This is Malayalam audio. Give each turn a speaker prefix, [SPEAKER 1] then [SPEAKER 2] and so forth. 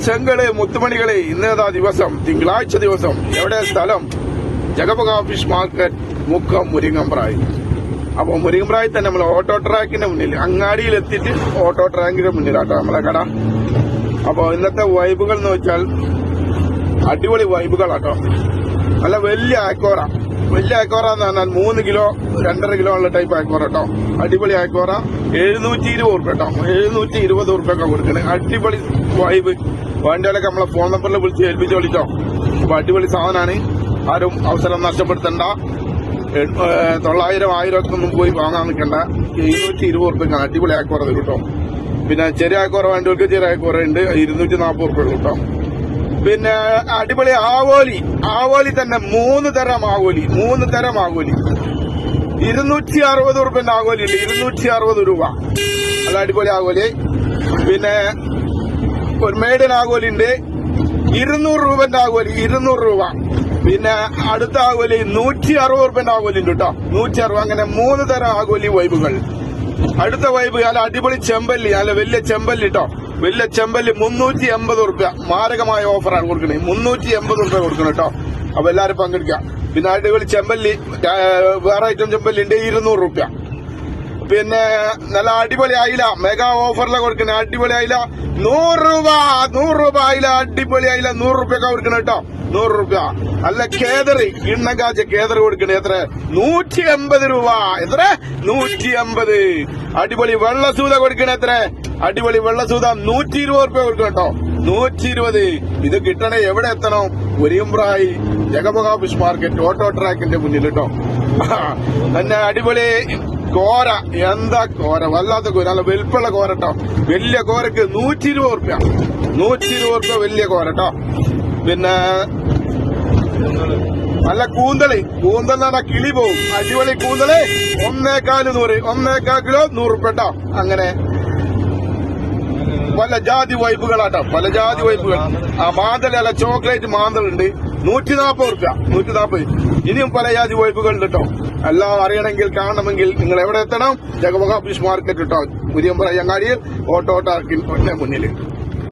[SPEAKER 1] ചെങ്കള് മുത്തുമണികളെ ഇന്നേതാ ദിവസം തിങ്കളാഴ്ച ദിവസം എവിടെ സ്ഥലം ജഗപക ഫിഷ് മാർക്കറ്റ് മുക്കം മുരിങ്ങമ്പ്രായി. അപ്പൊ മുരിങ്ങമ്പ്രായി തന്നെ നമ്മൾ ഓട്ടോ ട്രാക്കിന്റെ മുന്നിൽ അങ്ങാടിയിൽ എത്തിയിട്ട് ഓട്ടോ ട്രാക്കിന്റെ മുന്നിലാട്ടോ നമ്മളെ കട. അപ്പൊ ഇന്നത്തെ വൈബുകൾ എന്ന് വെച്ചാൽ അടിപൊളി വൈബുകളാട്ടോ. നല്ല വലിയ ആക്കോറ എന്ന് പറഞ്ഞാൽ 3 കിലോ 2.5 കിലോ ഉള്ള ടൈപ്പ് ആക്കോറ കേട്ടോ. അടിപൊളി ആക്കോറ 720 ഉറുപ്പ്യ കേട്ടോ. 720 ഉറുപ്പ്യൊക്കെ കൊടുക്കണേ. അടിപൊളി വൈബ്. വേണ്ടവരൊക്കെ നമ്മളെ ഫോൺ നമ്പറിൽ വിളിച്ച് ഏൽപ്പിച്ച് വിളിച്ചോ. അപ്പൊ അടിപൊളി സാധനമാണ്. ആരും അവസരം നഷ്ടപ്പെടുത്തണ്ട. 900 1000 ഒക്കെ ഒന്നും പോയി വാങ്ങാൻ നിൽക്കണ്ട. 720 ഉറുപ്പ്യക്കാണ് അടിപൊളി ആക്കോറ വരും കേട്ടോ. പിന്നെ ചെറിയ ആക്കോറ വേണ്ടവർക്ക് ചെറിയ ആക്കോറ ഉണ്ട് 240 ഉറുപ്പ്യ കേട്ടോ. പിന്നെ അടിപൊളി ആവോലി തന്നെ 3 തരം ആവോലി 260 ഉറുപ്പ്യന്റെ ആവോലി ഉണ്ട്. 260 രൂപ. നല്ല അടിപൊളി ആവോലി. പിന്നെ ഒരു മേഡൻ ആവോലി ഉണ്ട് 200 രൂപന്റെ ആവോലി 200 രൂപ. പിന്നെ അടുത്ത ആവോലി 160 ഉറുപ്പ്യന്റെ ആവോലി ഉണ്ട് കേട്ടോ. 160. അങ്ങനെ 3 തരം ആവോലി വൈബുകൾ. അടുത്ത വൈബ് നല്ല അടിപൊളി ചെമ്പല്ലി, നല്ല വലിയ ചെമ്പല്ലി കേട്ടോ. വലിയ ചെമ്പല്ലി 380 ഉറുപ്പ്യ. മാരകമായ ഓഫറാണ് കൊടുക്കണേ. 380 ഉറുപ്പ്യ കൊടുക്കണം കേട്ടോ. അപ്പൊ എല്ലാരും പങ്കെടുക്കാം. പിന്നെ അടിപൊളി ചെമ്പല്ലി വേറെ ഐറ്റം ചെമ്പല്ലി ഉണ്ട് 200 ഉറുപ്പ്യ. പിന്നെ നല്ല അടിപൊളി അയില മെഗാ ഓഫറിലാണ് കൊടുക്കണേ. അടിപൊളി അയില 100 രൂപ അയില. അടിപൊളി അയില 100 ഉറുപ്പ്യൊക്കെ കൊടുക്കണം കേട്ടോ. 100 രൂപ. അല്ല കേദറി കിണ്ണങ്കാച്ച കേദറി കൊടുക്കണേ. എത്ര? 180 രൂപ. എത്ര? 180. അടിപൊളി വെള്ളസൂത കൊടുക്കണേ. എത്ര? അടിപൊളി വെള്ളസൂത 120 ഉറുപ്പ്യ കൊടുക്കണം കേട്ടോ. 120. ഇത് കിട്ടണേ എവിടെ എത്തണം? മുരിങ്ങമ്പ്രായി ജഗപക ഫിഷ് മാർക്കറ്റ് ഓട്ടോ ട്രാക്കിന്റെ മുന്നിൽ കേട്ടോ. തന്നെ അടിപൊളി കോര. എന്താ കോര, വല്ലാത്ത കോര, നല്ല വെളുപ്പുള്ള കോര കേട്ടോ. വലിയ കോരക്ക് 120 ഉറുപ്പ്യ. 120 ഉറുപ്പ്യ വലിയ കോര കേട്ടോ. പിന്നെ നല്ല കൂന്തല് പറഞ്ഞാൽ കിളി പോവും. അടിപൊളി കൂന്തല് 1.4 കിലോ 100 ഉറുപ്പ്യ കേട്ടോ. അങ്ങനെ പല ജാതി വൈബുകളാട്ടോ. പല ജാതി വൈബുകൾ. ആ മാന്തൽ അല്ല ചോക്ലേറ്റ് മാന്തലുണ്ട് 140 ഉറുപ്പ്യ. 140. ഇനിയും പല ജാതി വൈബുകൾ ഉണ്ട് കേട്ടോ. എല്ലാം അറിയണമെങ്കിൽ കാണണമെങ്കിൽ നിങ്ങൾ എവിടെ എത്തണം? ജഗപക ഫിഷ് മാർക്കറ്റ് കേട്ടോ. മുരിങ്ങമ്പ്രായി അങ്ങാടിയിൽ ഓട്ടോ ടാർക്കിന്റെ മുന്നിൽ.